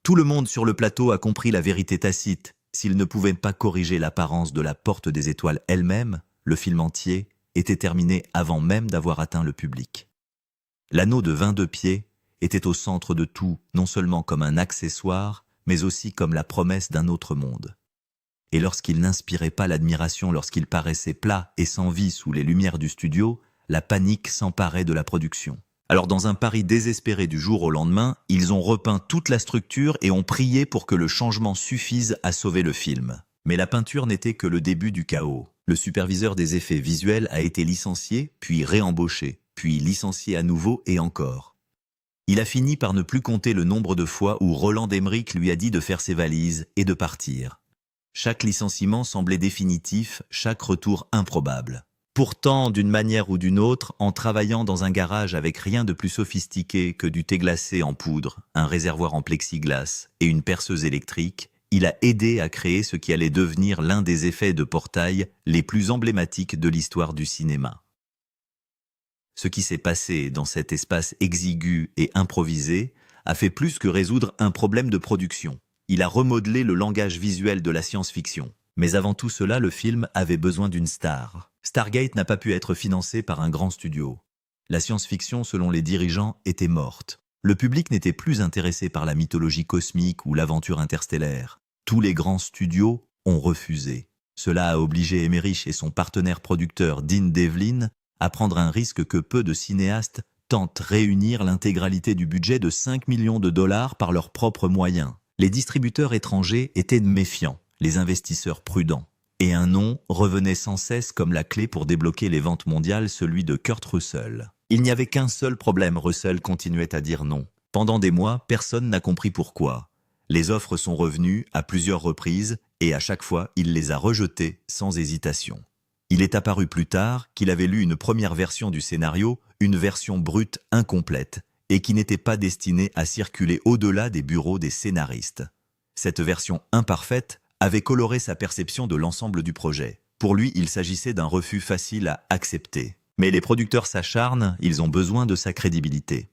Tout le monde sur le plateau a compris la vérité tacite. S'il ne pouvait pas corriger l'apparence de la porte des étoiles elle-même, le film entier était terminé avant même d'avoir atteint le public. L'anneau de 22 pieds était au centre de tout, non seulement comme un accessoire, mais aussi comme la promesse d'un autre monde. Et lorsqu'il n'inspirait pas l'admiration, lorsqu'il paraissait plat et sans vie sous les lumières du studio, la panique s'emparait de la production. Alors dans un pari désespéré du jour au lendemain, ils ont repeint toute la structure et ont prié pour que le changement suffise à sauver le film. Mais la peinture n'était que le début du chaos. Le superviseur des effets visuels a été licencié, puis réembauché, puis licencié à nouveau et encore. Il a fini par ne plus compter le nombre de fois où Roland Emmerich lui a dit de faire ses valises et de partir. Chaque licenciement semblait définitif, chaque retour improbable. Pourtant, d'une manière ou d'une autre, en travaillant dans un garage avec rien de plus sophistiqué que du thé glacé en poudre, un réservoir en plexiglas et une perceuse électrique, il a aidé à créer ce qui allait devenir l'un des effets de portail les plus emblématiques de l'histoire du cinéma. Ce qui s'est passé dans cet espace exigu et improvisé a fait plus que résoudre un problème de production. Il a remodelé le langage visuel de la science-fiction. Mais avant tout cela, le film avait besoin d'une star. Stargate n'a pas pu être financé par un grand studio. La science-fiction, selon les dirigeants, était morte. Le public n'était plus intéressé par la mythologie cosmique ou l'aventure interstellaire. Tous les grands studios ont refusé. Cela a obligé Emmerich et son partenaire producteur Dean Devlin à prendre un risque que peu de cinéastes tentent réunir l'intégralité du budget de 5 millions de dollars par leurs propres moyens. Les distributeurs étrangers étaient méfiants, les investisseurs prudents. Et un nom revenait sans cesse comme la clé pour débloquer les ventes mondiales, celui de Kurt Russell. Il n'y avait qu'un seul problème, Russell continuait à dire non. Pendant des mois, personne n'a compris pourquoi. Les offres sont revenues à plusieurs reprises et à chaque fois, il les a rejetées sans hésitation. Il est apparu plus tard qu'il avait lu une première version du scénario, une version brute incomplète, et qui n'était pas destinée à circuler au-delà des bureaux des scénaristes. Cette version imparfaite avait coloré sa perception de l'ensemble du projet. Pour lui, il s'agissait d'un refus facile à accepter. Mais les producteurs s'acharnent, ils ont besoin de sa crédibilité.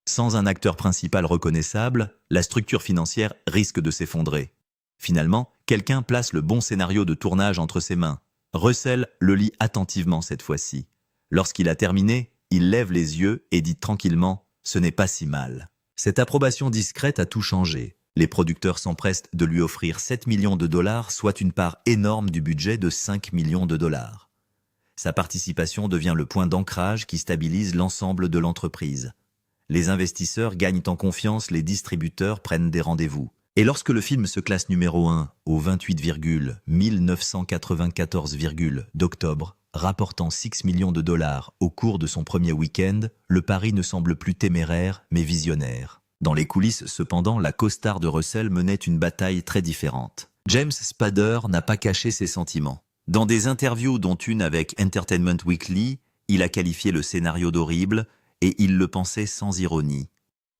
Sans un acteur principal reconnaissable, la structure financière risque de s'effondrer. Finalement, quelqu'un place le bon scénario de tournage entre ses mains. Russell le lit attentivement cette fois-ci. Lorsqu'il a terminé, il lève les yeux et dit tranquillement « Ce n'est pas si mal ». Cette approbation discrète a tout changé. Les producteurs s'empressent de lui offrir 7 millions de dollars, soit une part énorme du budget de 5 millions de dollars. Sa participation devient le point d'ancrage qui stabilise l'ensemble de l'entreprise. Les investisseurs gagnent en confiance, les distributeurs prennent des rendez-vous. Et lorsque le film se classe numéro 1 au 28,1994, d'octobre, rapportant 6 millions de dollars au cours de son premier week-end, le pari ne semble plus téméraire mais visionnaire. Dans les coulisses, cependant, la co-star de Russell menait une bataille très différente. James Spader n'a pas caché ses sentiments. Dans des interviews dont une avec Entertainment Weekly, il a qualifié le scénario d'horrible et il le pensait sans ironie.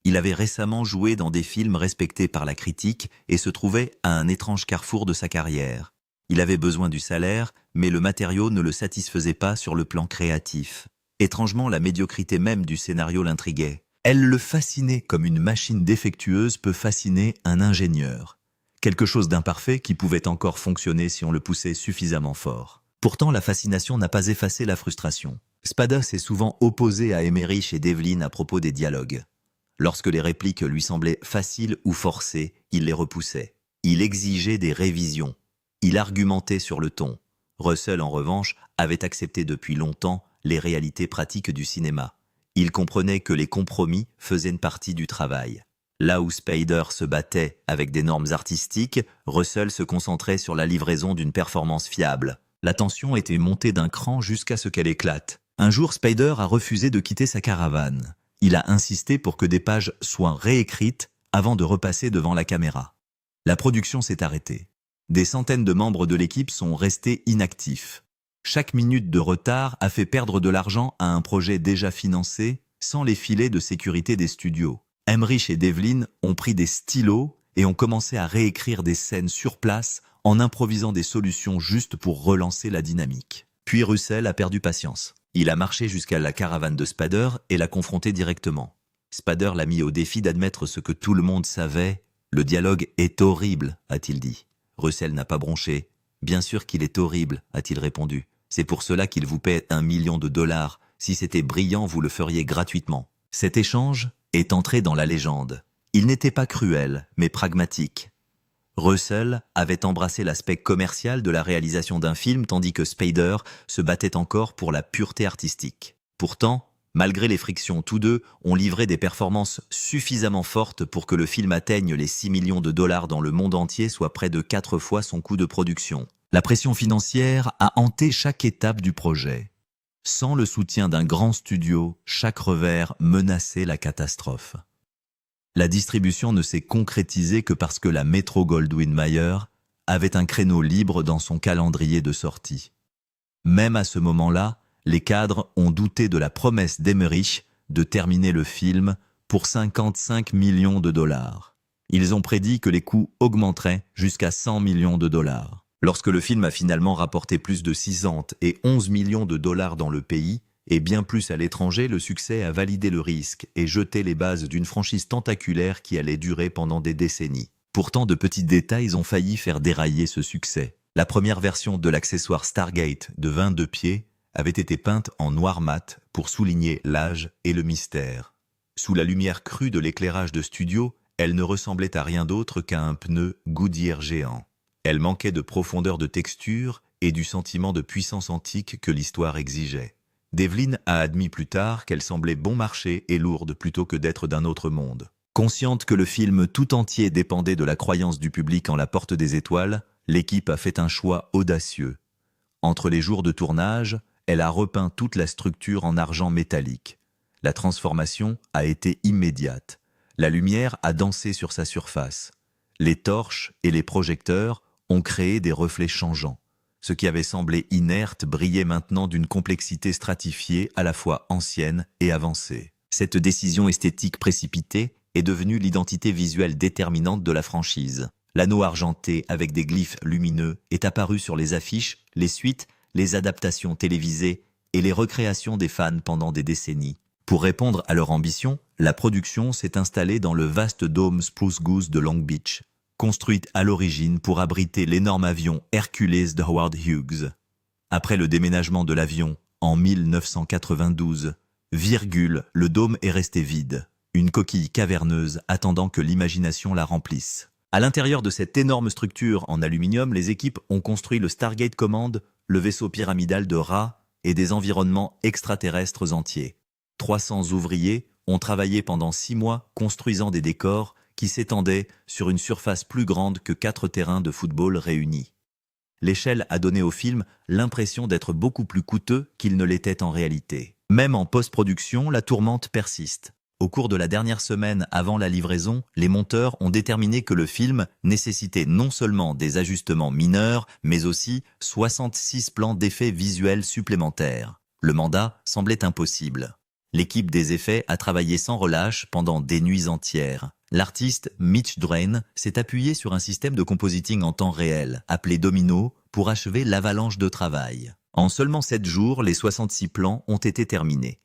Il avait récemment joué dans des films respectés par la critique et se trouvait à un étrange carrefour de sa carrière. Il avait besoin du salaire, mais le matériau ne le satisfaisait pas sur le plan créatif. Étrangement, la médiocrité même du scénario l'intriguait. Elle le fascinait comme une machine défectueuse peut fasciner un ingénieur. Quelque chose d'imparfait qui pouvait encore fonctionner si on le poussait suffisamment fort. Pourtant, la fascination n'a pas effacé la frustration. Spader s'est souvent opposé à Emmerich et Devlin à propos des dialogues. Lorsque les répliques lui semblaient faciles ou forcées, il les repoussait. Il exigeait des révisions. Il argumentait sur le ton. Russell, en revanche, avait accepté depuis longtemps les réalités pratiques du cinéma. Il comprenait que les compromis faisaient une partie du travail. Là où Spader se battait avec des normes artistiques, Russell se concentrait sur la livraison d'une performance fiable. La tension était montée d'un cran jusqu'à ce qu'elle éclate. Un jour, Spader a refusé de quitter sa caravane. Il a insisté pour que des pages soient réécrites avant de repasser devant la caméra. La production s'est arrêtée. Des centaines de membres de l'équipe sont restés inactifs. Chaque minute de retard a fait perdre de l'argent à un projet déjà financé sans les filets de sécurité des studios. Emmerich et Devlin ont pris des stylos et ont commencé à réécrire des scènes sur place en improvisant des solutions justes pour relancer la dynamique. Puis Russell a perdu patience. Il a marché jusqu'à la caravane de Spader et l'a confronté directement. Spader l'a mis au défi d'admettre ce que tout le monde savait, Le dialogue est horrible, a-t-il dit. Russell n'a pas bronché. Bien sûr qu'il est horrible, a-t-il répondu. C'est pour cela qu'il vous paie $1 million. Si c'était brillant, vous le feriez gratuitement. Cet échange est entré dans la légende. Il n'était pas cruel, mais pragmatique. Russell avait embrassé l'aspect commercial de la réalisation d'un film tandis que Spader se battait encore pour la pureté artistique. Pourtant, malgré les frictions, tous deux ont livré des performances suffisamment fortes pour que le film atteigne les $6 millions dans le monde entier, soit près de 4 fois son coût de production. La pression financière a hanté chaque étape du projet. Sans le soutien d'un grand studio, chaque revers menaçait la catastrophe. La distribution ne s'est concrétisée que parce que la Metro-Goldwyn-Mayer avait un créneau libre dans son calendrier de sortie. Même à ce moment-là, les cadres ont douté de la promesse d'Emmerich de terminer le film pour $55 millions. Ils ont prédit que les coûts augmenteraient jusqu'à $100 millions. Lorsque le film a finalement rapporté plus de 611 millions dans le pays, et bien plus à l'étranger, le succès a validé le risque et jeté les bases d'une franchise tentaculaire qui allait durer pendant des décennies. Pourtant, de petits détails ont failli faire dérailler ce succès. La première version de l'accessoire Stargate de 22 pieds avait été peinte en noir mat pour souligner l'âge et le mystère. Sous la lumière crue de l'éclairage de studio, elle ne ressemblait à rien d'autre qu'à un pneu Goodyear géant. Elle manquait de profondeur de texture et du sentiment de puissance antique que l'histoire exigeait. Devlin a admis plus tard qu'elle semblait bon marché et lourde plutôt que d'être d'un autre monde. Consciente que le film tout entier dépendait de la croyance du public en la Porte des Étoiles, l'équipe a fait un choix audacieux. Entre les jours de tournage, elle a repeint toute la structure en argent métallique. La transformation a été immédiate. La lumière a dansé sur sa surface. Les torches et les projecteurs ont créé des reflets changeants. Ce qui avait semblé inerte brillait maintenant d'une complexité stratifiée à la fois ancienne et avancée. Cette décision esthétique précipitée est devenue l'identité visuelle déterminante de la franchise. L'anneau argenté avec des glyphes lumineux est apparu sur les affiches, les suites, les adaptations télévisées et les recréations des fans pendant des décennies. Pour répondre à leur ambition, la production s'est installée dans le vaste dôme Spruce Goose de Long Beach, construite à l'origine pour abriter l'énorme avion Hercules de Howard Hughes. Après le déménagement de l'avion en 1992, le dôme est resté vide, une coquille caverneuse attendant que l'imagination la remplisse. À l'intérieur de cette énorme structure en aluminium, les équipes ont construit le Stargate Command, le vaisseau pyramidal de Ra et des environnements extraterrestres entiers. 300 ouvriers ont travaillé pendant 6 mois construisant des décors qui s'étendaient sur une surface plus grande que 4 terrains de football réunis. L'échelle a donné au film l'impression d'être beaucoup plus coûteux qu'il ne l'était en réalité. Même en post-production, la tourmente persiste. Au cours de la dernière semaine avant la livraison, les monteurs ont déterminé que le film nécessitait non seulement des ajustements mineurs, mais aussi 66 plans d'effets visuels supplémentaires. Le mandat semblait impossible. L'équipe des effets a travaillé sans relâche pendant des nuits entières. L'artiste Mitch Drain s'est appuyé sur un système de compositing en temps réel, appelé Domino, pour achever l'avalanche de travail. En seulement 7 jours, les 66 plans ont été terminés.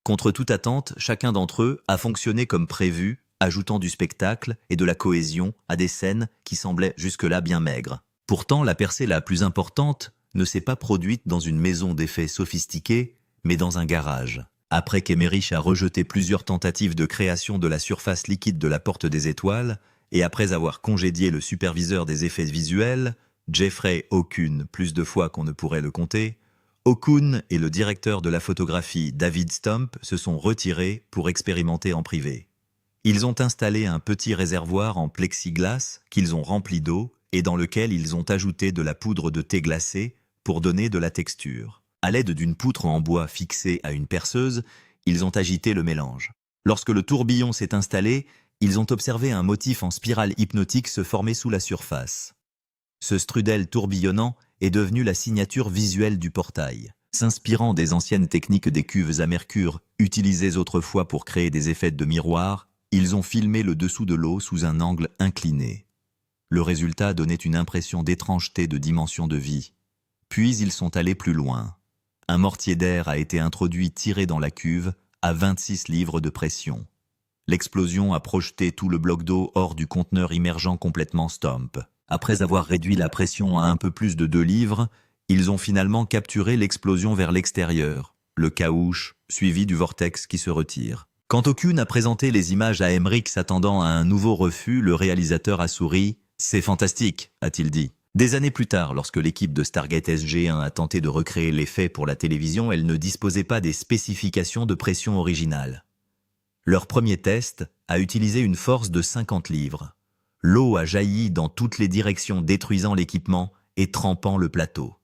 Contre toute attente, chacun d'entre eux a fonctionné comme prévu, ajoutant du spectacle et de la cohésion à des scènes qui semblaient jusque-là bien maigres. Pourtant, la percée la plus importante ne s'est pas produite dans une maison d'effets sophistiquée, mais dans un garage. Après qu'Emmerich a rejeté plusieurs tentatives de création de la surface liquide de la Porte des Étoiles, et après avoir congédié le superviseur des effets visuels, Jeffrey Okun, plus de fois qu'on ne pourrait le compter, Okun et le directeur de la photographie David Stump se sont retirés pour expérimenter en privé. Ils ont installé un petit réservoir en plexiglas qu'ils ont rempli d'eau et dans lequel ils ont ajouté de la poudre de thé glacé pour donner de la texture. À l'aide d'une poutre en bois fixée à une perceuse, ils ont agité le mélange. Lorsque le tourbillon s'est installé, ils ont observé un motif en spirale hypnotique se former sous la surface. Ce strudel tourbillonnant est devenu la signature visuelle du portail. S'inspirant des anciennes techniques des cuves à mercure utilisées autrefois pour créer des effets de miroir, ils ont filmé le dessous de l'eau sous un angle incliné. Le résultat donnait une impression d'étrangeté de dimension de vie. Puis ils sont allés plus loin. Un mortier d'air a été introduit tiré dans la cuve à 26 livres de pression. L'explosion a projeté tout le bloc d'eau hors du conteneur immergeant complètement Stomp. Après avoir réduit la pression à un peu plus de 2 livres, ils ont finalement capturé l'explosion vers l'extérieur, le caouche, suivi du vortex qui se retire. Quand Okun a présenté les images à Emmerich s'attendant à un nouveau refus, le réalisateur a souri. « C'est fantastique », a-t-il dit. Des années plus tard, lorsque l'équipe de Stargate SG-1 a tenté de recréer l'effet pour la télévision, elle ne disposait pas des spécifications de pression originales. Leur premier test a utilisé une force de 50 livres. L'eau a jailli dans toutes les directions, détruisant l'équipement et trempant le plateau.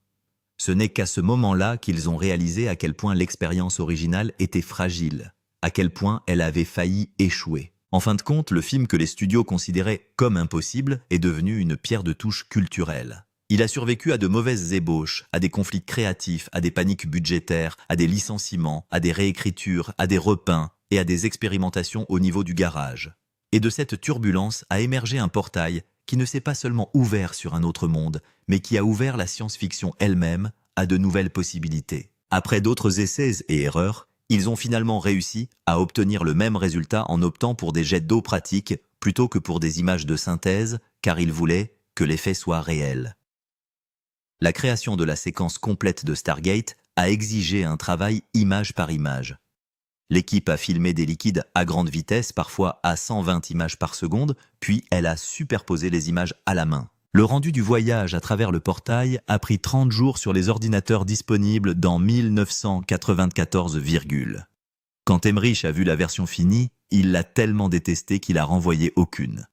Ce n'est qu'à ce moment-là qu'ils ont réalisé à quel point l'expérience originale était fragile, à quel point elle avait failli échouer. En fin de compte, le film que les studios considéraient comme impossible est devenu une pierre de touche culturelle. Il a survécu à de mauvaises ébauches, à des conflits créatifs, à des paniques budgétaires, à des licenciements, à des réécritures, à des repeints et à des expérimentations au niveau du garage. Et de cette turbulence a émergé un portail qui ne s'est pas seulement ouvert sur un autre monde, mais qui a ouvert la science-fiction elle-même à de nouvelles possibilités. Après d'autres essais et erreurs, ils ont finalement réussi à obtenir le même résultat en optant pour des jets d'eau pratiques plutôt que pour des images de synthèse, car ils voulaient que l'effet soit réel. La création de la séquence complète de Stargate a exigé un travail image par image. L'équipe a filmé des liquides à grande vitesse, parfois à 120 images par seconde, puis elle a superposé les images à la main. Le rendu du voyage à travers le portail a pris 30 jours sur les ordinateurs disponibles dans 1994, Quand Emmerich a vu la version finie, il l'a tellement détestée qu'il a renvoyé aucune.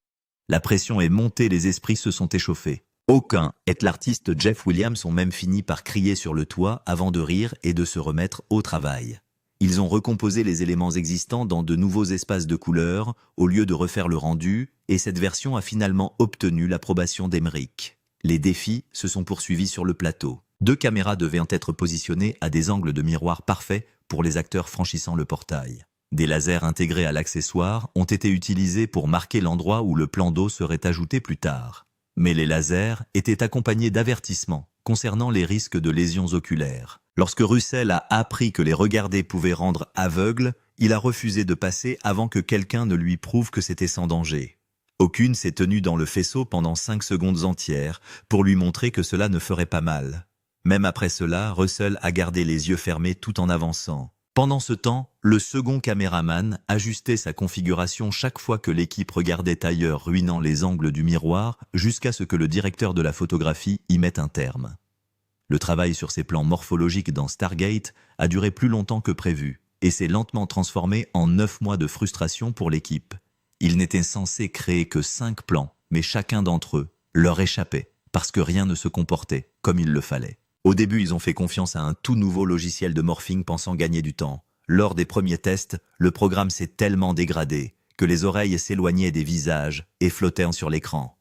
La pression est montée, les esprits se sont échauffés. Aucun et l'artiste Jeff Williams ont même fini par crier sur le toit avant de rire et de se remettre au travail. Ils ont recomposé les éléments existants dans de nouveaux espaces de couleurs, au lieu de refaire le rendu, et cette version a finalement obtenu l'approbation d'Emmerich. Les défis se sont poursuivis sur le plateau. 2 caméras devaient être positionnées à des angles de miroir parfaits pour les acteurs franchissant le portail. Des lasers intégrés à l'accessoire ont été utilisés pour marquer l'endroit où le plan d'eau serait ajouté plus tard. Mais les lasers étaient accompagnés d'avertissements concernant les risques de lésions oculaires. Lorsque Russell a appris que les regarder pouvait rendre aveugle, il a refusé de passer avant que quelqu'un ne lui prouve que c'était sans danger. Aucune s'est tenue dans le faisceau pendant 5 secondes entières pour lui montrer que cela ne ferait pas mal. Même après cela, Russell a gardé les yeux fermés tout en avançant. Pendant ce temps, le second caméraman ajustait sa configuration chaque fois que l'équipe regardait ailleurs, ruinant les angles du miroir, jusqu'à ce que le directeur de la photographie y mette un terme. Le travail sur ces plans morphologiques dans Stargate a duré plus longtemps que prévu, et s'est lentement transformé en 9 mois de frustration pour l'équipe. Ils n'étaient censés créer que 5 plans, mais chacun d'entre eux leur échappait, parce que rien ne se comportait comme il le fallait. Au début, ils ont fait confiance à un tout nouveau logiciel de morphing pensant gagner du temps. Lors des premiers tests, le programme s'est tellement dégradé que les oreilles s'éloignaient des visages et flottaient sur l'écran.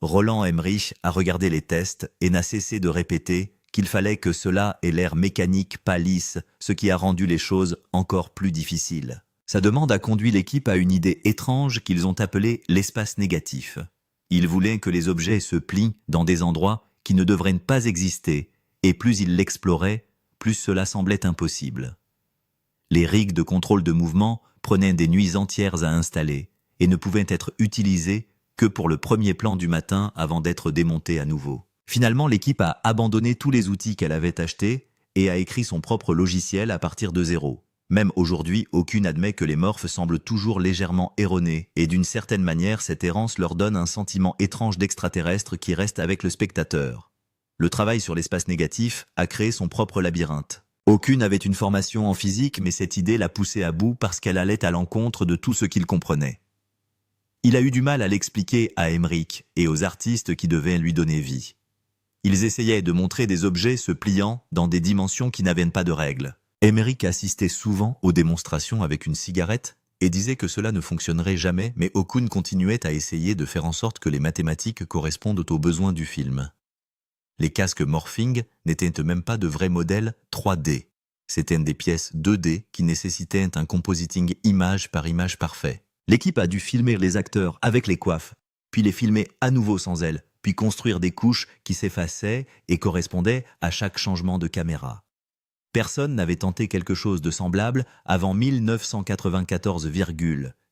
Roland Emmerich a regardé les tests et n'a cessé de répéter qu'il fallait que cela ait l'air mécanique, pas lisse, ce qui a rendu les choses encore plus difficiles. Sa demande a conduit l'équipe à une idée étrange qu'ils ont appelée l'espace négatif. Ils voulaient que les objets se plient dans des endroits qui ne devraient pas exister, et plus ils l'exploraient, plus cela semblait impossible. Les rigs de contrôle de mouvement prenaient des nuits entières à installer et ne pouvaient être utilisés que pour le premier plan du matin avant d'être démontés à nouveau. Finalement, l'équipe a abandonné tous les outils qu'elle avait achetés et a écrit son propre logiciel à partir de zéro. Même aujourd'hui, aucune admet que les morphes semblent toujours légèrement erronés, et d'une certaine manière, cette errance leur donne un sentiment étrange d'extraterrestre qui reste avec le spectateur. Le travail sur l'espace négatif a créé son propre labyrinthe. Aucune avait une formation en physique, mais cette idée l'a poussé à bout parce qu'elle allait à l'encontre de tout ce qu'il comprenait. Il a eu du mal à l'expliquer à Emmerich et aux artistes qui devaient lui donner vie. Ils essayaient de montrer des objets se pliant dans des dimensions qui n'avaient pas de règles. Emmerich assistait souvent aux démonstrations avec une cigarette et disait que cela ne fonctionnerait jamais, mais Okun continuait à essayer de faire en sorte que les mathématiques correspondent aux besoins du film. Les casques morphing n'étaient même pas de vrais modèles 3D. C'étaient des pièces 2D qui nécessitaient un compositing image par image parfait. L'équipe a dû filmer les acteurs avec les coiffes, puis les filmer à nouveau sans elles, puis construire des couches qui s'effaçaient et correspondaient à chaque changement de caméra. Personne n'avait tenté quelque chose de semblable avant 1994,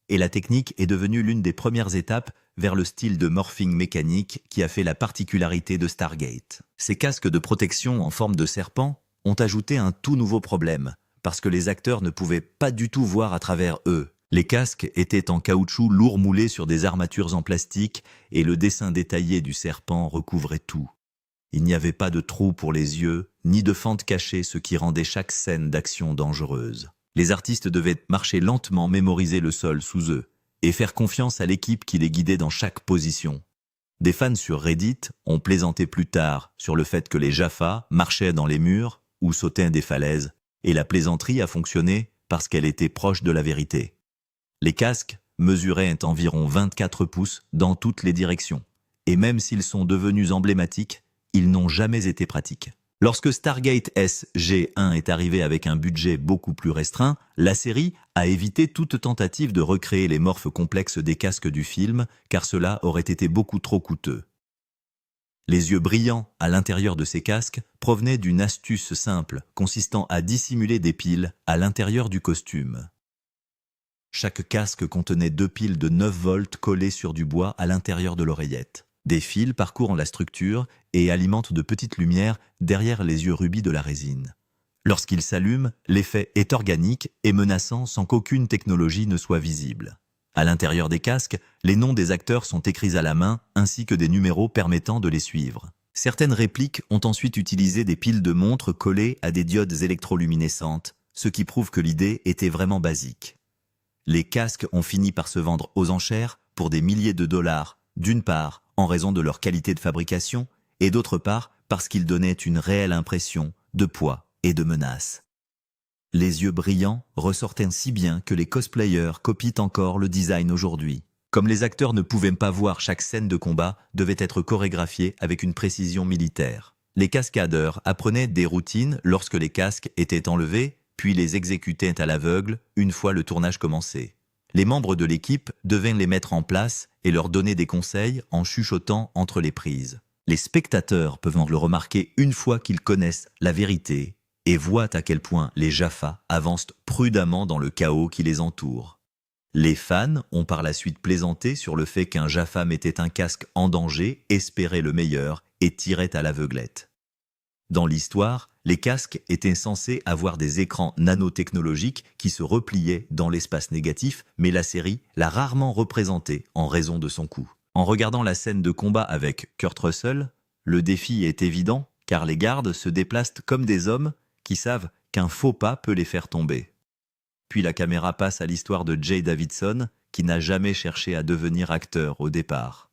et la technique est devenue l'une des premières étapes vers le style de morphing mécanique qui a fait la particularité de Stargate. Ces casques de protection en forme de serpent ont ajouté un tout nouveau problème, parce que les acteurs ne pouvaient pas du tout voir à travers eux. Les casques étaient en caoutchouc lourd moulé sur des armatures en plastique et le dessin détaillé du serpent recouvrait tout. Il n'y avait pas de trou pour les yeux, ni de fente cachée, ce qui rendait chaque scène d'action dangereuse. Les artistes devaient marcher lentement, mémoriser le sol sous eux, et faire confiance à l'équipe qui les guidait dans chaque position. Des fans sur Reddit ont plaisanté plus tard sur le fait que les Jaffa marchaient dans les murs ou sautaient des falaises, et la plaisanterie a fonctionné parce qu'elle était proche de la vérité. Les casques mesuraient environ 24 pouces dans toutes les directions, et même s'ils sont devenus emblématiques, ils n'ont jamais été pratiques. Lorsque Stargate SG-1 est arrivé avec un budget beaucoup plus restreint, la série a évité toute tentative de recréer les morphes complexes des casques du film, car cela aurait été beaucoup trop coûteux. Les yeux brillants à l'intérieur de ces casques provenaient d'une astuce simple, consistant à dissimuler des piles à l'intérieur du costume. Chaque casque contenait 2 piles de 9 volts collées sur du bois à l'intérieur de l'oreillette. Des fils parcourent la structure et alimentent de petites lumières derrière les yeux rubis de la résine. Lorsqu'ils s'allument, l'effet est organique et menaçant sans qu'aucune technologie ne soit visible. À l'intérieur des casques, les noms des acteurs sont écrits à la main ainsi que des numéros permettant de les suivre. Certaines répliques ont ensuite utilisé des piles de montres collées à des diodes électroluminescentes, ce qui prouve que l'idée était vraiment basique. Les casques ont fini par se vendre aux enchères pour des milliers de dollars, d'une part en raison de leur qualité de fabrication, et d'autre part parce qu'ils donnaient une réelle impression de poids et de menace. Les yeux brillants ressortent si bien que les cosplayers copient encore le design aujourd'hui. Comme les acteurs ne pouvaient pas voir, chaque scène de combat devait être chorégraphiée avec une précision militaire. Les cascadeurs apprenaient des routines lorsque les casques étaient enlevés, puis les exécutaient à l'aveugle une fois le tournage commencé. Les membres de l'équipe devaient les mettre en place et leur donner des conseils en chuchotant entre les prises. Les spectateurs peuvent le remarquer une fois qu'ils connaissent la vérité et voient à quel point les Jaffa avancent prudemment dans le chaos qui les entoure. Les fans ont par la suite plaisanté sur le fait qu'un Jaffa mettait un casque en danger, espérait le meilleur et tirait à l'aveuglette. Dans l'histoire, les casques étaient censés avoir des écrans nanotechnologiques qui se repliaient dans l'espace négatif, mais la série l'a rarement représenté en raison de son coût. En regardant la scène de combat avec Kurt Russell, le défi est évident car les gardes se déplacent comme des hommes qui savent qu'un faux pas peut les faire tomber. Puis la caméra passe à l'histoire de Jay Davidson qui n'a jamais cherché à devenir acteur au départ.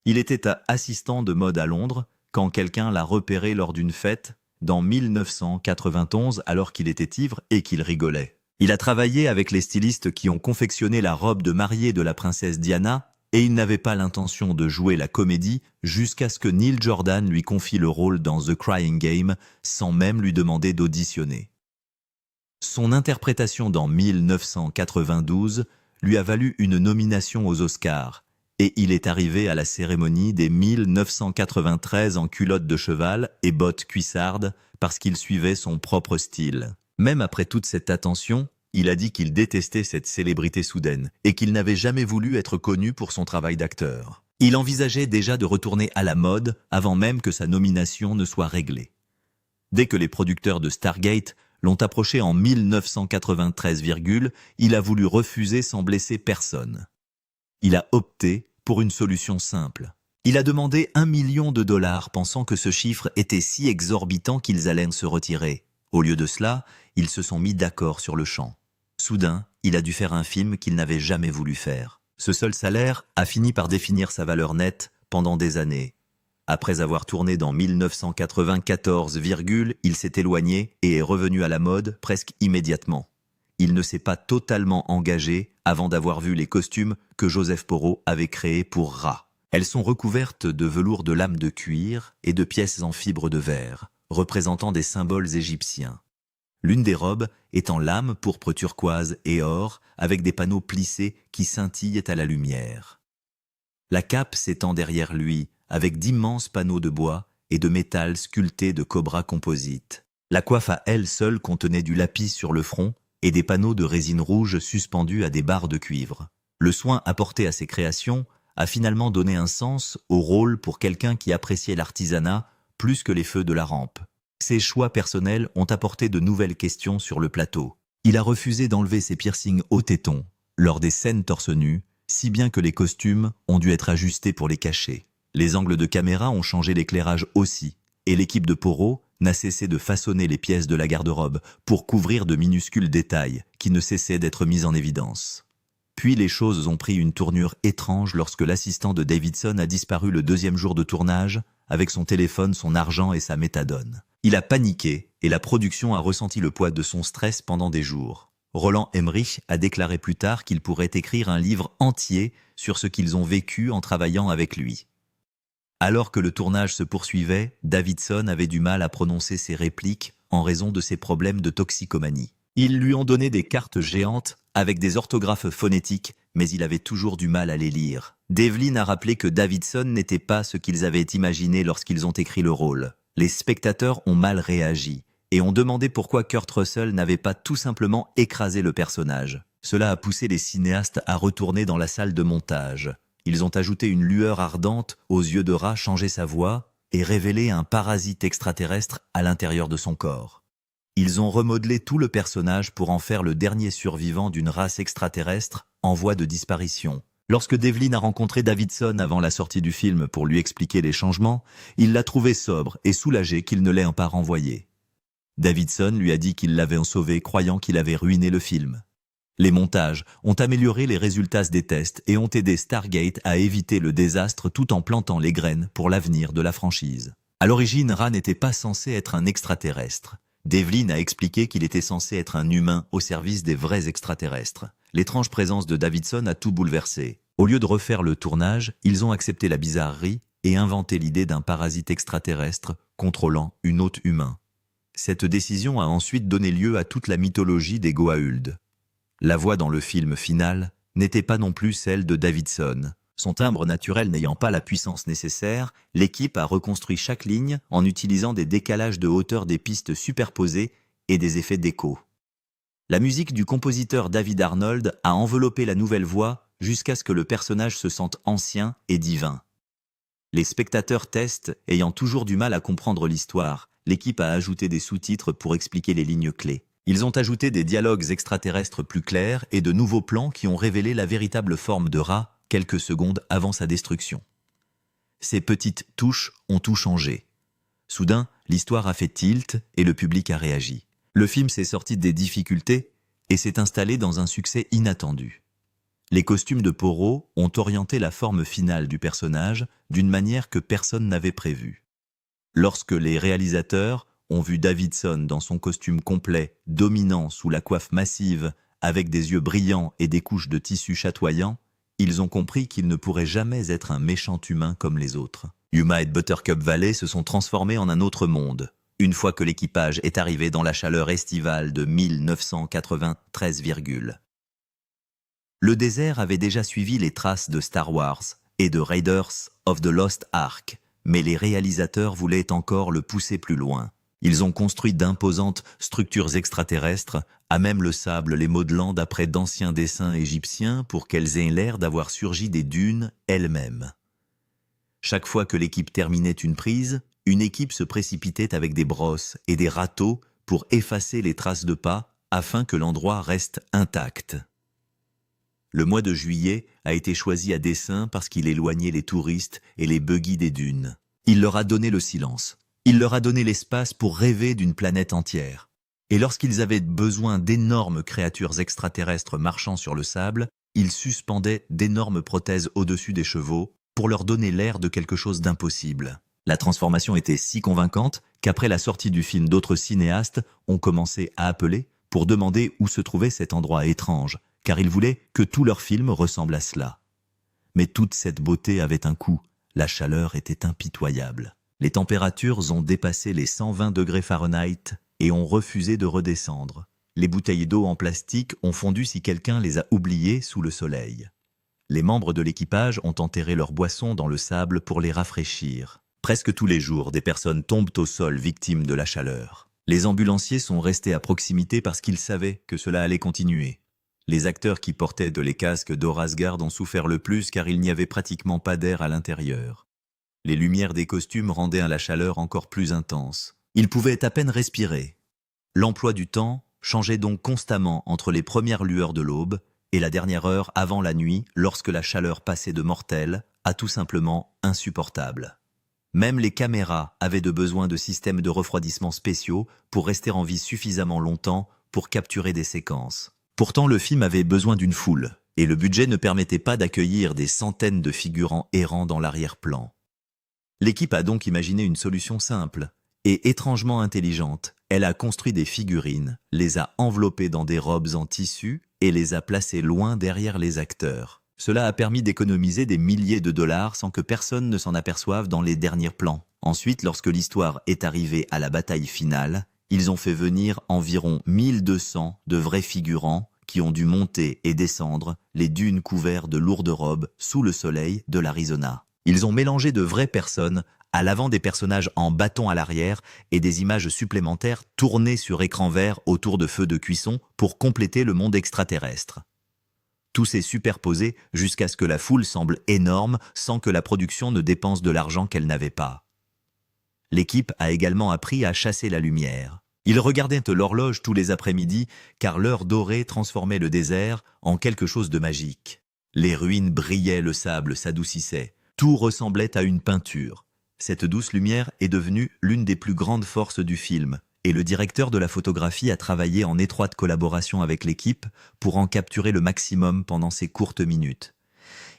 Il était assistant de mode à Londres quand quelqu'un l'a repéré lors d'une fête dans 1991 alors qu'il était ivre et qu'il rigolait. Il a travaillé avec les stylistes qui ont confectionné la robe de mariée de la princesse Diana et il n'avait pas l'intention de jouer la comédie jusqu'à ce que Neil Jordan lui confie le rôle dans The Crying Game sans même lui demander d'auditionner. Son interprétation dans 1992 lui a valu une nomination aux Oscars et il est arrivé à la cérémonie dès 1993 en culotte de cheval et bottes cuissardes parce qu'il suivait son propre style. Même après toute cette attention, il a dit qu'il détestait cette célébrité soudaine et qu'il n'avait jamais voulu être connu pour son travail d'acteur. Il envisageait déjà de retourner à la mode avant même que sa nomination ne soit réglée. Dès que les producteurs de Stargate l'ont approché en 1993, il a voulu refuser sans blesser personne. Il a opté pour une solution simple. Il a demandé $1 million pensant que ce chiffre était si exorbitant qu'ils allaient se retirer. Au lieu de cela, ils se sont mis d'accord sur le champ. Soudain, il a dû faire un film qu'il n'avait jamais voulu faire. Ce seul salaire a fini par définir sa valeur nette pendant des années. Après avoir tourné dans 1994, il s'est éloigné et est revenu à la mode presque immédiatement. Il ne s'est pas totalement engagé avant d'avoir vu les costumes que Joseph Porro avait créés pour Ra. Elles sont recouvertes de velours de lames de cuir et de pièces en fibre de verre, représentant des symboles égyptiens. L'une des robes est en lame pourpre turquoise et or, avec des panneaux plissés qui scintillent à la lumière. La cape s'étend derrière lui, avec d'immenses panneaux de bois et de métal sculptés de cobra composite. La coiffe à elle seule contenait du lapis sur le front et des panneaux de résine rouge suspendus à des barres de cuivre. Le soin apporté à ces créations a finalement donné un sens au rôle pour quelqu'un qui appréciait l'artisanat plus que les feux de la rampe. Ses choix personnels ont apporté de nouvelles questions sur le plateau. Il a refusé d'enlever ses piercings au téton lors des scènes torse nu, si bien que les costumes ont dû être ajustés pour les cacher. Les angles de caméra ont changé l'éclairage aussi, et l'équipe de Porro n'a cessé de façonner les pièces de la garde-robe pour couvrir de minuscules détails qui ne cessaient d'être mis en évidence. Puis les choses ont pris une tournure étrange lorsque l'assistant de Davidson a disparu le deuxième jour de tournage avec son téléphone, son argent et sa méthadone. Il a paniqué et la production a ressenti le poids de son stress pendant des jours. Roland Emmerich a déclaré plus tard qu'il pourrait écrire un livre entier sur ce qu'ils ont vécu en travaillant avec lui. Alors que le tournage se poursuivait, Davidson avait du mal à prononcer ses répliques en raison de ses problèmes de toxicomanie. Ils lui ont donné des cartes géantes avec des orthographes phonétiques, mais il avait toujours du mal à les lire. Devlin a rappelé que Davidson n'était pas ce qu'ils avaient imaginé lorsqu'ils ont écrit le rôle. Les spectateurs ont mal réagi et ont demandé pourquoi Kurt Russell n'avait pas tout simplement écrasé le personnage. Cela a poussé les cinéastes à retourner dans la salle de montage. Ils ont ajouté une lueur ardente aux yeux de rat, changé sa voix et révélé un parasite extraterrestre à l'intérieur de son corps. Ils ont remodelé tout le personnage pour en faire le dernier survivant d'une race extraterrestre en voie de disparition. Lorsque Devlin a rencontré Davidson avant la sortie du film pour lui expliquer les changements, il l'a trouvé sobre et soulagé qu'il ne l'ait pas renvoyé. Davidson lui a dit qu'il l'avait sauvé croyant qu'il avait ruiné le film. Les montages ont amélioré les résultats des tests et ont aidé Stargate à éviter le désastre tout en plantant les graines pour l'avenir de la franchise. À l'origine, Ra n'était pas censé être un extraterrestre. Devlin a expliqué qu'il était censé être un humain au service des vrais extraterrestres. L'étrange présence de Davidson a tout bouleversé. Au lieu de refaire le tournage, ils ont accepté la bizarrerie et inventé l'idée d'un parasite extraterrestre contrôlant une hôte humain. Cette décision a ensuite donné lieu à toute la mythologie des Goa'uld. La voix dans le film final n'était pas non plus celle de Davidson. Son timbre naturel n'ayant pas la puissance nécessaire, l'équipe a reconstruit chaque ligne en utilisant des décalages de hauteur des pistes superposées et des effets d'écho. La musique du compositeur David Arnold a enveloppé la nouvelle voix jusqu'à ce que le personnage se sente ancien et divin. Les spectateurs testent, ayant toujours du mal à comprendre l'histoire, l'équipe a ajouté des sous-titres pour expliquer les lignes clés. Ils ont ajouté des dialogues extraterrestres plus clairs et de nouveaux plans qui ont révélé la véritable forme de Ra quelques secondes avant sa destruction. Ces petites touches ont tout changé. Soudain, l'histoire a fait tilt et le public a réagi. Le film s'est sorti des difficultés et s'est installé dans un succès inattendu. Les costumes de Porro ont orienté la forme finale du personnage d'une manière que personne n'avait prévue. Lorsque les réalisateurs ont vu Davidson dans son costume complet, dominant sous la coiffe massive, avec des yeux brillants et des couches de tissu chatoyants, ils ont compris qu'il ne pourrait jamais être un méchant humain comme les autres. Yuma et Buttercup Valley se sont transformés en un autre monde, une fois que l'équipage est arrivé dans la chaleur estivale de 1993, Le désert avait déjà suivi les traces de Star Wars et de Raiders of the Lost Ark, mais les réalisateurs voulaient encore le pousser plus loin. Ils ont construit d'imposantes structures extraterrestres, à même le sable les modelant d'après d'anciens dessins égyptiens pour qu'elles aient l'air d'avoir surgi des dunes elles-mêmes. Chaque fois que l'équipe terminait une prise, une équipe se précipitait avec des brosses et des râteaux pour effacer les traces de pas afin que l'endroit reste intact. Le mois de juillet a été choisi à dessein parce qu'il éloignait les touristes et les buggy des dunes. Il leur a donné le silence. Il leur a donné l'espace pour rêver d'une planète entière. Et lorsqu'ils avaient besoin d'énormes créatures extraterrestres marchant sur le sable, ils suspendaient d'énormes prothèses au-dessus des chevaux pour leur donner l'air de quelque chose d'impossible. La transformation était si convaincante qu'après la sortie du film, d'autres cinéastes ont commencé à appeler pour demander où se trouvait cet endroit étrange, car ils voulaient que tout leur film ressemble à cela. Mais toute cette beauté avait un coût, la chaleur était impitoyable. Les températures ont dépassé les 120 degrés Fahrenheit et ont refusé de redescendre. Les bouteilles d'eau en plastique ont fondu si quelqu'un les a oubliées sous le soleil. Les membres de l'équipage ont enterré leurs boissons dans le sable pour les rafraîchir. Presque tous les jours, des personnes tombent au sol victimes de la chaleur. Les ambulanciers sont restés à proximité parce qu'ils savaient que cela allait continuer. Les acteurs qui portaient les casques d'Orasgard ont souffert le plus car il n'y avait pratiquement pas d'air à l'intérieur. Les lumières des costumes rendaient la chaleur encore plus intense. Ils pouvaient à peine respirer. L'emploi du temps changeait donc constamment entre les premières lueurs de l'aube et la dernière heure avant la nuit lorsque la chaleur passait de mortelle à tout simplement insupportable. Même les caméras avaient besoin de systèmes de refroidissement spéciaux pour rester en vie suffisamment longtemps pour capturer des séquences. Pourtant, le film avait besoin d'une foule, et le budget ne permettait pas d'accueillir des centaines de figurants errants dans l'arrière-plan. L'équipe a donc imaginé une solution simple et étrangement intelligente. Elle a construit des figurines, les a enveloppées dans des robes en tissu et les a placées loin derrière les acteurs. Cela a permis d'économiser des milliers de dollars sans que personne ne s'en aperçoive dans les derniers plans. Ensuite, lorsque l'histoire est arrivée à la bataille finale, ils ont fait venir environ 1200 de vrais figurants qui ont dû monter et descendre les dunes couvertes de lourdes robes sous le soleil de l'Arizona. Ils ont mélangé de vraies personnes à l'avant des personnages en bâton à l'arrière et des images supplémentaires tournées sur écran vert autour de feux de cuisson pour compléter le monde extraterrestre. Tout s'est superposé jusqu'à ce que la foule semble énorme sans que la production ne dépense de l'argent qu'elle n'avait pas. L'équipe a également appris à chasser la lumière. Ils regardaient l'horloge tous les après-midi car l'heure dorée transformait le désert en quelque chose de magique. Les ruines brillaient, le sable s'adoucissait. Tout ressemblait à une peinture. Cette douce lumière est devenue l'une des plus grandes forces du film et le directeur de la photographie a travaillé en étroite collaboration avec l'équipe pour en capturer le maximum pendant ces courtes minutes.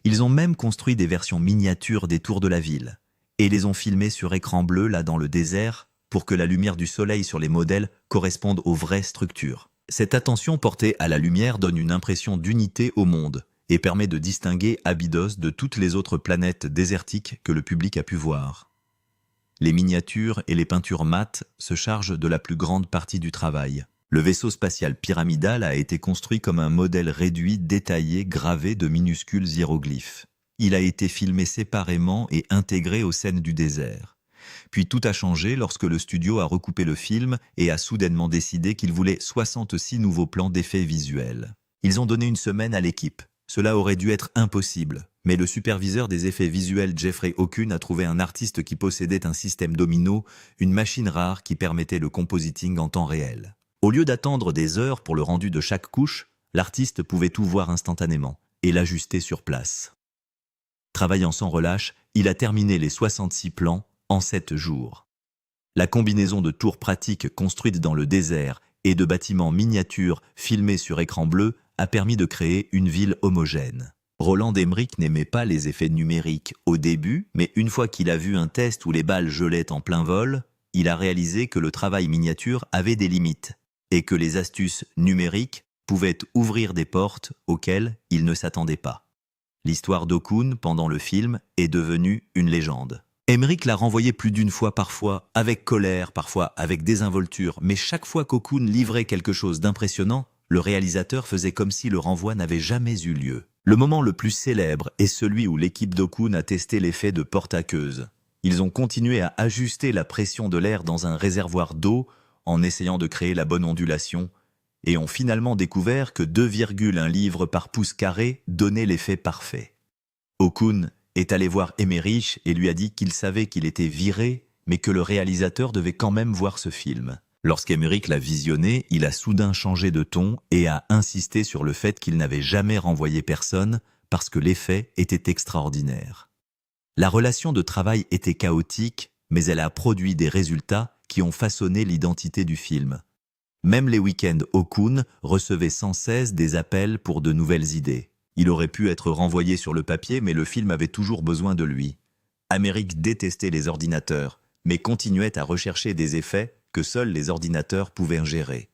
Ils ont même construit des versions miniatures des tours de la ville et les ont filmés sur écran bleu là dans le désert pour que la lumière du soleil sur les modèles corresponde aux vraies structures. Cette attention portée à la lumière donne une impression d'unité au monde et permet de distinguer Abydos de toutes les autres planètes désertiques que le public a pu voir. Les miniatures et les peintures mates se chargent de la plus grande partie du travail. Le vaisseau spatial pyramidal a été construit comme un modèle réduit, détaillé, gravé de minuscules hiéroglyphes. Il a été filmé séparément et intégré aux scènes du désert. Puis tout a changé lorsque le studio a recoupé le film et a soudainement décidé qu'il voulait 66 nouveaux plans d'effets visuels. Ils ont donné une semaine à l'équipe. Cela aurait dû être impossible, mais le superviseur des effets visuels Jeffrey Okun a trouvé un artiste qui possédait un système domino, une machine rare qui permettait le compositing en temps réel. Au lieu d'attendre des heures pour le rendu de chaque couche, l'artiste pouvait tout voir instantanément et l'ajuster sur place. Travaillant sans relâche, il a terminé les 66 plans en 7 jours. La combinaison de tours pratiques construites dans le désert et de bâtiments miniatures filmés sur écran bleu a permis de créer une ville homogène. Roland Emmerich n'aimait pas les effets numériques au début, mais une fois qu'il a vu un test où les balles gelaient en plein vol, il a réalisé que le travail miniature avait des limites et que les astuces numériques pouvaient ouvrir des portes auxquelles il ne s'attendait pas. L'histoire d'Okun pendant le film est devenue une légende. Emmerich l'a renvoyé plus d'une fois, parfois avec colère, parfois avec désinvolture, mais chaque fois qu'Okun livrait quelque chose d'impressionnant, le réalisateur faisait comme si le renvoi n'avait jamais eu lieu. Le moment le plus célèbre est celui où l'équipe d'Okun a testé l'effet de porte-aqueuse. Ils ont continué à ajuster la pression de l'air dans un réservoir d'eau en essayant de créer la bonne ondulation et ont finalement découvert que 2,1 livres par pouce carré donnait l'effet parfait. Okun est allé voir Emmerich et lui a dit qu'il savait qu'il était viré, mais que le réalisateur devait quand même voir ce film. Lorsqu'Emmerich l'a visionné, il a soudain changé de ton et a insisté sur le fait qu'il n'avait jamais renvoyé personne parce que l'effet était extraordinaire. La relation de travail était chaotique, mais elle a produit des résultats qui ont façonné l'identité du film. Même les week-ends, Okun recevait sans cesse des appels pour de nouvelles idées. Il aurait pu être renvoyé sur le papier, mais le film avait toujours besoin de lui. Emmerich détestait les ordinateurs, mais continuait à rechercher des effets que seuls les ordinateurs pouvaient gérer.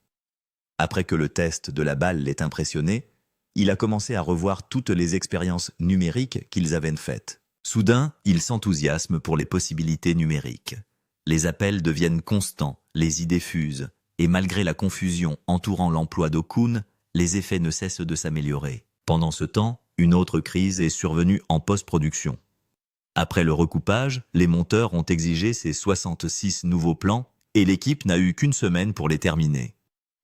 Après que le test de la balle l'ait impressionné, il a commencé à revoir toutes les expériences numériques qu'ils avaient faites. Soudain, il s'enthousiasme pour les possibilités numériques. Les appels deviennent constants, les idées fusent, et malgré la confusion entourant l'emploi d'Okun, les effets ne cessent de s'améliorer. Pendant ce temps, une autre crise est survenue en post-production. Après le recoupage, les monteurs ont exigé ces 66 nouveaux plans et l'équipe n'a eu qu'une semaine pour les terminer.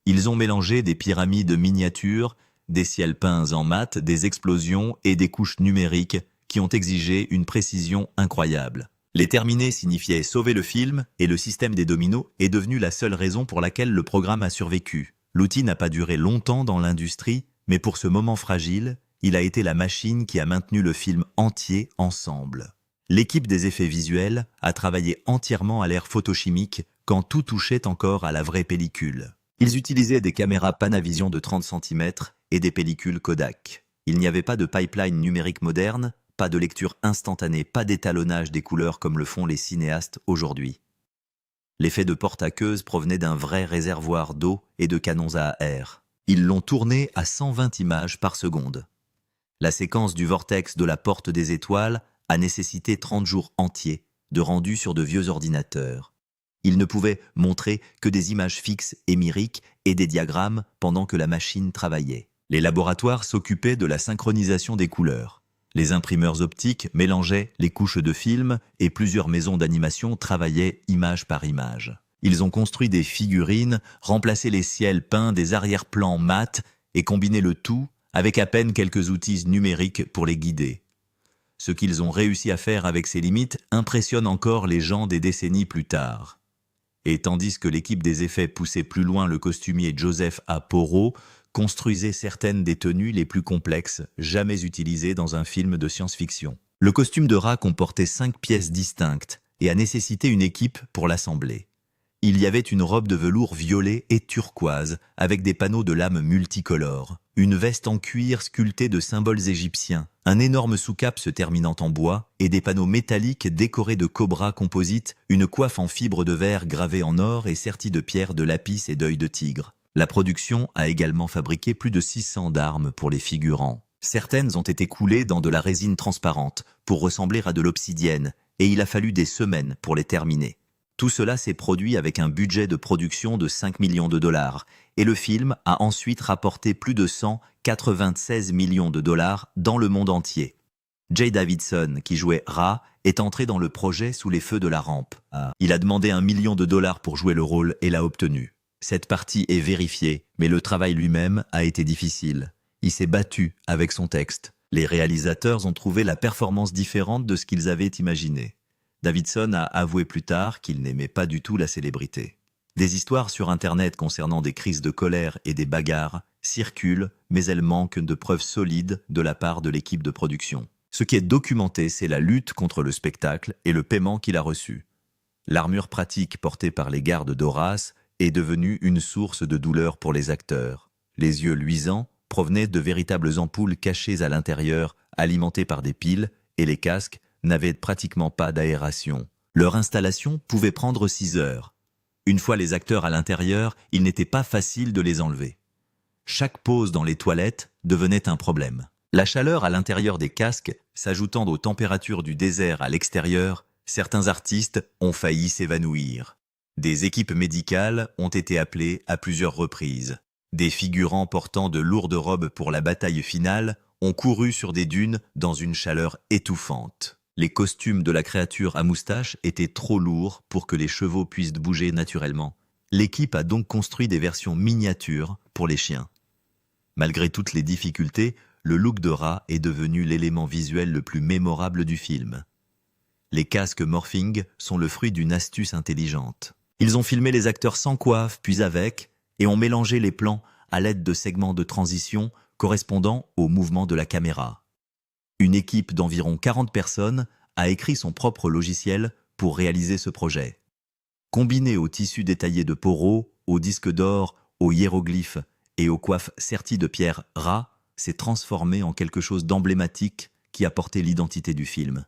Ils ont mélangé des pyramides miniatures, des ciels peints en mat, des explosions et des couches numériques qui ont exigé une précision incroyable. Les terminer signifiait sauver le film et le système des dominos est devenu la seule raison pour laquelle le programme a survécu. L'outil n'a pas duré longtemps dans l'industrie, mais pour ce moment fragile, il a été la machine qui a maintenu le film entier ensemble. L'équipe des effets visuels a travaillé entièrement à l'ère photochimique quand tout touchait encore à la vraie pellicule. Ils utilisaient des caméras Panavision de 30 cm et des pellicules Kodak. Il n'y avait pas de pipeline numérique moderne, pas de lecture instantanée, pas d'étalonnage des couleurs comme le font les cinéastes aujourd'hui. L'effet de porte-aqueuse provenait d'un vrai réservoir d'eau et de canons à air. Ils l'ont tourné à 120 images par seconde. La séquence du vortex de la porte des étoiles a nécessité 30 jours entiers de rendu sur de vieux ordinateurs. Ils ne pouvaient montrer que des images fixes et myriques et des diagrammes pendant que la machine travaillait. Les laboratoires s'occupaient de la synchronisation des couleurs. Les imprimeurs optiques mélangeaient les couches de film et plusieurs maisons d'animation travaillaient image par image. Ils ont construit des figurines, remplacé les ciels peints des arrière-plans mat et combiné le tout avec à peine quelques outils numériques pour les guider. Ce qu'ils ont réussi à faire avec ces limites impressionne encore les gens des décennies plus tard. Et tandis que l'équipe des effets poussait plus loin le costumier Joseph A. Porot, construisait certaines des tenues les plus complexes jamais utilisées dans un film de science-fiction. Le costume de rat comportait 5 pièces distinctes et a nécessité une équipe pour l'assembler. Il y avait une robe de velours violet et turquoise avec des panneaux de lames multicolores, une veste en cuir sculptée de symboles égyptiens, un énorme sous-cap se terminant en bois et des panneaux métalliques décorés de cobras composites, une coiffe en fibre de verre gravée en or et sertie de pierres de lapis et d'œils de tigre. La production a également fabriqué plus de 600 d'armes pour les figurants. Certaines ont été coulées dans de la résine transparente pour ressembler à de l'obsidienne et il a fallu des semaines pour les terminer. Tout cela s'est produit avec un budget de production de 5 millions de dollars et le film a ensuite rapporté plus de 196 millions de dollars dans le monde entier. Jay Davidson, qui jouait Ra, est entré dans le projet sous les feux de la rampe. Il a demandé 1 million de dollars pour jouer le rôle et l'a obtenu. Cette partie est vérifiée, mais le travail lui-même a été difficile. Il s'est battu avec son texte. Les réalisateurs ont trouvé la performance différente de ce qu'ils avaient imaginé. Davidson a avoué plus tard qu'il n'aimait pas du tout la célébrité. Des histoires sur Internet concernant des crises de colère et des bagarres circulent, mais elles manquent de preuves solides de la part de l'équipe de production. Ce qui est documenté, c'est la lutte contre le spectacle et le paiement qu'il a reçu. L'armure pratique portée par les gardes d'Horace est devenue une source de douleur pour les acteurs. Les yeux luisants provenaient de véritables ampoules cachées à l'intérieur, alimentées par des piles, et les casques n'avaient pratiquement pas d'aération. Leur installation pouvait prendre 6 heures. Une fois les acteurs à l'intérieur, il n'était pas facile de les enlever. Chaque pause dans les toilettes devenait un problème. La chaleur à l'intérieur des casques, s'ajoutant aux températures du désert à l'extérieur, certains artistes ont failli s'évanouir. Des équipes médicales ont été appelées à plusieurs reprises. Des figurants portant de lourdes robes pour la bataille finale ont couru sur des dunes dans une chaleur étouffante. Les costumes de la créature à moustache étaient trop lourds pour que les chevaux puissent bouger naturellement. L'équipe a donc construit des versions miniatures pour les chiens. Malgré toutes les difficultés, le look de Ra est devenu l'élément visuel le plus mémorable du film. Les casques morphing sont le fruit d'une astuce intelligente. Ils ont filmé les acteurs sans coiffe, puis avec, et ont mélangé les plans à l'aide de segments de transition correspondant au mouvement de la caméra. Une équipe d'environ 40 personnes a écrit son propre logiciel pour réaliser ce projet. Combiné au tissu détaillé de Porot, au disque d'or, aux hiéroglyphes et aux coiffes serties de pierre Ra, s'est transformé en quelque chose d'emblématique qui a porté l'identité du film.